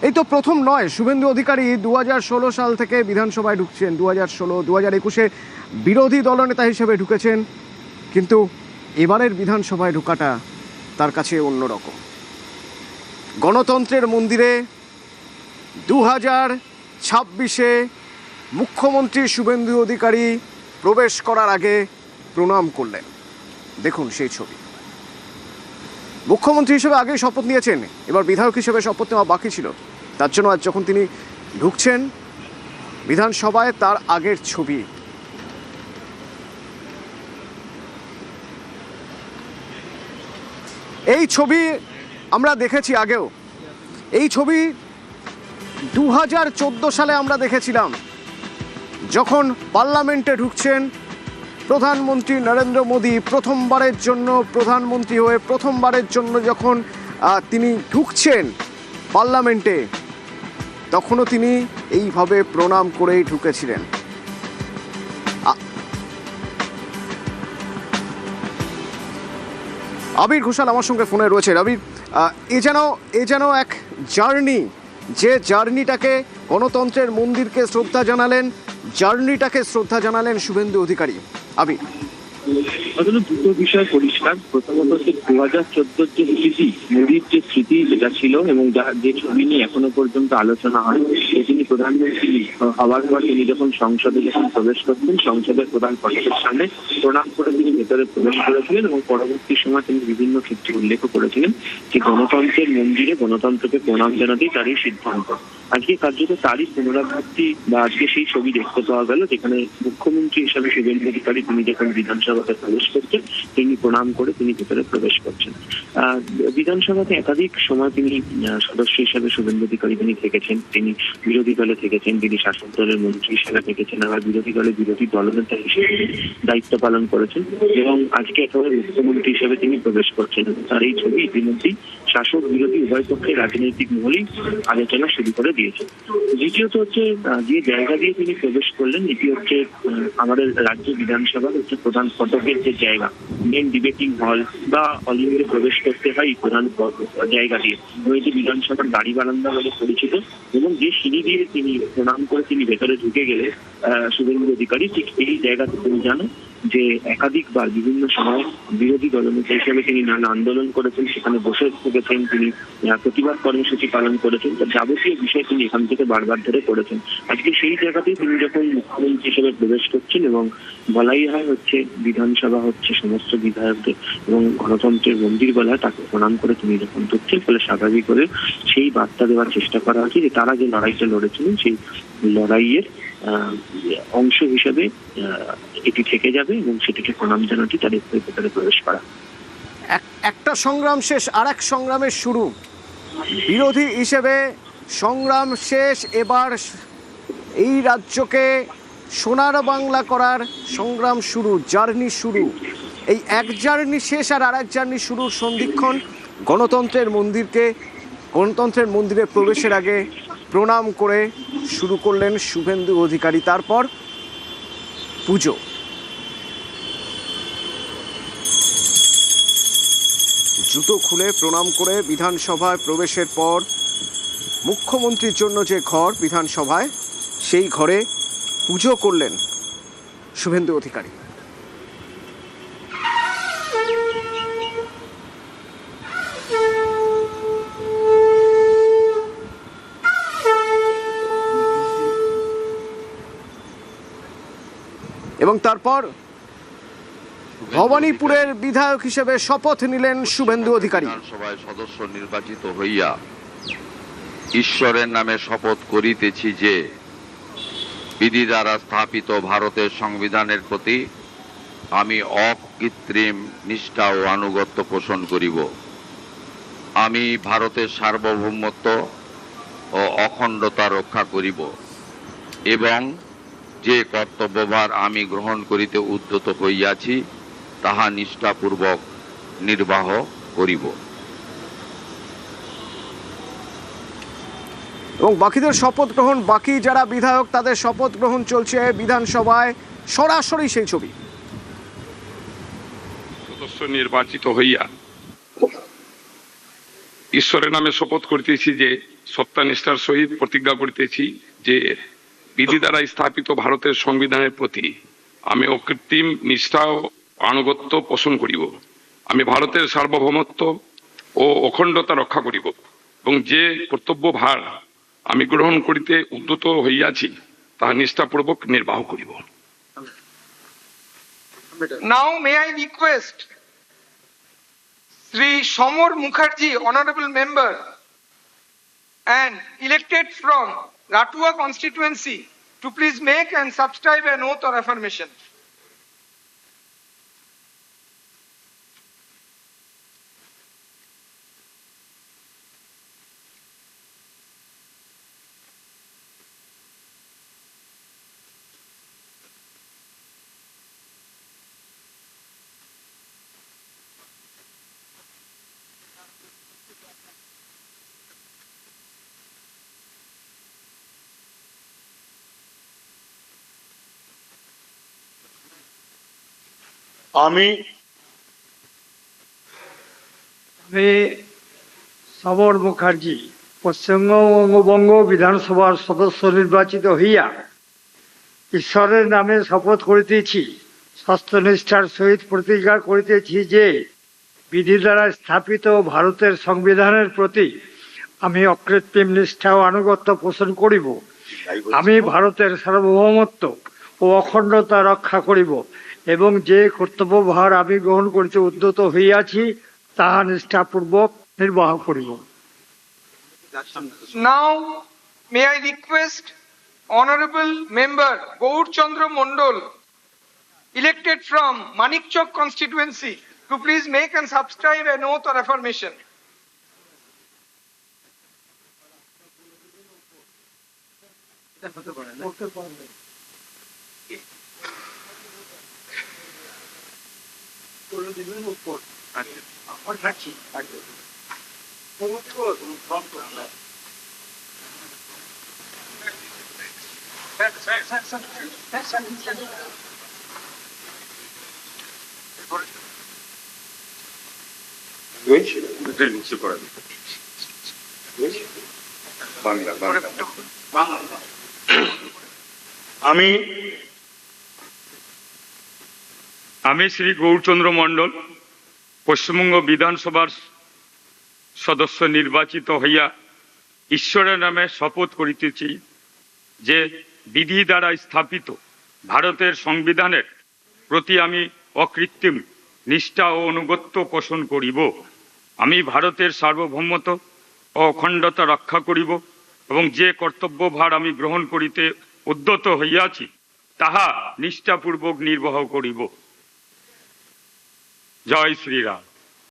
এই তো প্রথম নয়, শুভেন্দু অধিকারী 2016 সাল থেকে বিধানসভায় ঢুকছেন। 2016, 2021-এ বিরোধী দলনেতা হিসেবে ঢুকেছেন, কিন্তু এবারের বিধানসভায় ঢোকাটা তার কাছে অন্যরকম। গণতন্ত্রের মন্দিরে 2026-এ মুখ্যমন্ত্রী শুভেন্দু অধিকারী প্রবেশ করার আগে প্রণাম করলেন। দেখুন সেই ছবি। মুখ্যমন্ত্রী হিসেবে আগেই শপথ নিয়েছেন, এবার বিধায়ক হিসেবে শপথ নেওয়া বাকি ছিল। তার জন্য আজ যখন তিনি ঢুকছেন বিধানসভায়, তার আগের ছবি। এই ছবি আমরা দেখেছি আগেও। এই ছবি 2014 সালে আমরা দেখেছিলাম, যখন পার্লামেন্টে ঢুকছেন প্রধানমন্ত্রী নরেন্দ্র মোদী। প্রথমবারের জন্য প্রধানমন্ত্রী হয়ে প্রথমবারের জন্য যখন তিনি ঢুকছেন পার্লামেন্টে, তখনও তিনি এইভাবে প্রণাম করেই ঢুকেছিলেন। আবির ঘোষাল আমার সঙ্গে ফোনে রয়েছে। আবির, এ যেন এক জার্নি, যে জার্নিটাকে গণতন্ত্রের মন্দিরকে শ্রদ্ধা জানালেন, জার্নিটাকে শ্রদ্ধা জানালেন শুভেন্দু অধিকারী। আবির, দুটো বিষয় পরিষ্কার। প্রথমত হচ্ছে 2014 যে স্মৃতি, মোদীর যে স্মৃতি যেটা ছিল এবং যে ছবি নিয়ে এখনো পর্যন্ত আলোচনা হয়, তিনি প্রধানমন্ত্রী হওয়ার পর তিনি যখন সংসদে প্রবেশ করতেন, সংসদের প্রধান ফটকের সামনে প্রণাম করে তিনি ভেতরে প্রবেশ করেছিলেন এবং পরবর্তী সময় তিনি বিভিন্ন ক্ষেত্রে উল্লেখ করেছিলেন যে গণতন্ত্রের মন্দিরে গণতন্ত্রকে প্রণাম জানাতেই তারই সিদ্ধান্ত। আজকে কার্যত তারই পুনরাবৃত্তি বা আজকে সেই ছবি দেখতে পাওয়া গেল, যেখানে মুখ্যমন্ত্রী হিসাবে শুভেন্দু অধিকারী তিনি যখন বিধানসভাতে প্রবেশ করছেন, তিনি প্রণাম করে তিনি ভেতরে প্রবেশ করছেন। বিধানসভাতে একাধিক সময় তিনি সদস্য হিসাবে শুভেন্দু অধিকারী তিনি থেকেছেন। তিনি বিরোধী দলে থেকেছেন, তিনি শাসক দলের মন্ত্রী হিসেবে থেকেছেন, আবার বিরোধী দলের বিরোধী দলনেতা হিসেবে দায়িত্ব পালন করেছেন এবং আজকে একেবারে মুখ্যমন্ত্রী হিসেবে তিনি প্রবেশ করছেন। তার এই ছবি ইতিমধ্যেই শাসক বিরোধী উভয় পক্ষের রাজনৈতিক মহলেই আলোচনা শুরু করে দিয়েছে। দ্বিতীয়ত হচ্ছে যে জায়গা দিয়ে তিনি প্রবেশ করলেন, এটি হচ্ছে আমাদের রাজ্য বিধানসভার হচ্ছে প্রধান ফটকের যে জায়গা, মেন ডিবেটিং হল বা হলে প্রবেশ করতে হয় প্রধান জায়গা দিয়ে, ওই যে বিধানসভার গাড়ি বারান্দা বলে পরিচিত, এবং যে সিঁড়ি দিয়ে তিনি প্রণাম করে তিনি ভেতরে ঢুকে গেলে শুভেন্দু অধিকারী, ঠিক এই জায়গাতে তিনি জানেন যে একাধিকবার বিভিন্ন সময় বিরোধী দলনেতা হিসেবে তিনি নানা আন্দোলন করেছেন, সেখানে বসে থেকেছেন, তিনি প্রতিবাদ কর্মসূচি পালন করেছেন, যাবতীয় বিষয় তিনি এখান থেকে বারবার ধরে করেছেন। আজকে সেই জায়গাতেই তিনি যখন মুখ্যমন্ত্রী হিসেবে প্রবেশ করছেন এবং বলাই হয় হচ্ছে বিধানসভা হচ্ছে সমস্ত বিধায়কদের এবং গণতন্ত্রের মন্দির বলা হয়, তাকে প্রণাম করে তিনি যখন ঢুকছেন, ফলে স্বাভাবিক করে সেই বার্তা দেওয়ার চেষ্টা করা হচ্ছে যে তারা যে লড়াইটা লড়েছিলেন সেই লড়াইয়ের অংশ হিসেবে এটি থেকে যাবে এবং সেটিকে প্রণাম জানাতে তাদের ভেতরে প্রবেশ করা। একটা সংগ্রাম শেষ, আর এক সংগ্রামের শুরু। বিরোধী হিসেবে সংগ্রাম শেষ, এবার এই রাজ্যকে সোনার বাংলা করার সংগ্রাম শুরু, জার্নি শুরু। এই এক জার্নি শেষ আর এক জার্নি শুরুর সন্ধিক্ষণ। গণতন্ত্রের মন্দিরে প্রবেশের আগে প্রণাম করে শুরু করলেন শুভেন্দু অধিকারী। তারপর পুজো। জুতো খুলে প্রণাম করে বিধানসভায় প্রবেশের পর মুখ্যমন্ত্রীর জন্য যে ঘর বিধানসভায়, সেই ঘরে পুজো করলেন শুভেন্দু অধিকারী। এবং তারপর ভবানীপুরের বিধায়ক হিসেবে শপথ নিলেন শুভেন্দু অধিকারী। বিধানসভায় সদস্য নির্বাচিত হইয়া ঈশ্বরের নামে শপথ করিতেছি যে বিধি দ্বারা স্থাপিত ভারতের সংবিধানের প্রতি আমি অকৃত্রিম নিষ্ঠা ও আনুগত্য পোষণ করিব। আমি ভারতের সার্বভৌমত্ব ও অখণ্ডতা রক্ষা করিব এবং যে কর্তব্যভার আমি গ্রহণ করিতে উদ্যত হইয়াছি তাহা নিষ্ঠাপূর্বক নির্বাহ করিব। এবং বাকিদের শপথ গ্রহণ, বাকি যারা বিধায়ক তাদের শপথ গ্রহণ চলছে বিধানসভায়। সরাসরি সেই ছবি। সদস্য নির্বাচিত হইয়া ঈশ্বরের নামে শপথ করিতেছি যে সত্যনিষ্ঠার সহিত প্রতিজ্ঞা করিতেছি যে বিধি দ্বারা স্থাপিত ভারতের সংবিধানের প্রতি আমি অকৃত্রিম নিষ্ঠা ও আনুগত্য পোষণ করিব। আমি ভারতের সার্বভৌমত্ব ও অখণ্ডতা রক্ষা করিব এবং যে কর্তব্য ভার আমি গ্রহণ করিতে উদ্যত হইয়াছি তাহা নিষ্ঠাপূর্বক নির্বাহ করিব। Now may I request Sri Shamor Mukherjee, Honorable Member and elected from Ratua constituency, to please make and subscribe an oath or affirmation. আমি সমর মুখার্জি পশ্চিমবঙ্গ বিধানসভার সদস্য নির্বাচিত হইয়া ঈশ্বরের নামে শপথ করিতেছি, সত্যনিষ্ঠার সহিত প্রতিজ্ঞা করিতেছি যে বিধি দ্বারা স্থাপিত ভারতের সংবিধানের প্রতি আমি অকৃত্রিম নিষ্ঠা ও আনুগত্য পোষণ করিব। আমি ভারতের সার্বভৌমত্ব ও অখণ্ডতা রক্ষা করিব এবং যে কর্তব্যভার আমি গ্রহণ করিতে উদ্যত হইয়াছি তাহা নিষ্ঠাপূর্বক নির্বাহ করিব। Now may I request Honorable Member Gaur Chandra Mondol, elected from Manikchok constituency, to please make and subscribe an oath or affirmation. আমি শ্রী গৌরচন্দ্র মণ্ডল পশ্চিমবঙ্গ বিধানসভার সদস্য নির্বাচিত হইয়া ঈশ্বরের নামে শপথ করিতেছি যে বিধি দ্বারা স্থাপিত ভারতের সংবিধানের প্রতি আমি অকৃত্রিম নিষ্ঠা ও আনুগত্য পোষণ করিব। আমি ভারতের সার্বভৌমত্ব ও অখণ্ডতা রক্ষা করিব এবং যে কর্তব্যভার আমি গ্রহণ করিতে উদ্যত হইয়াছি তাহা নিষ্ঠাপূর্বক নির্বাহ করিব। জয় শ্রীরাম।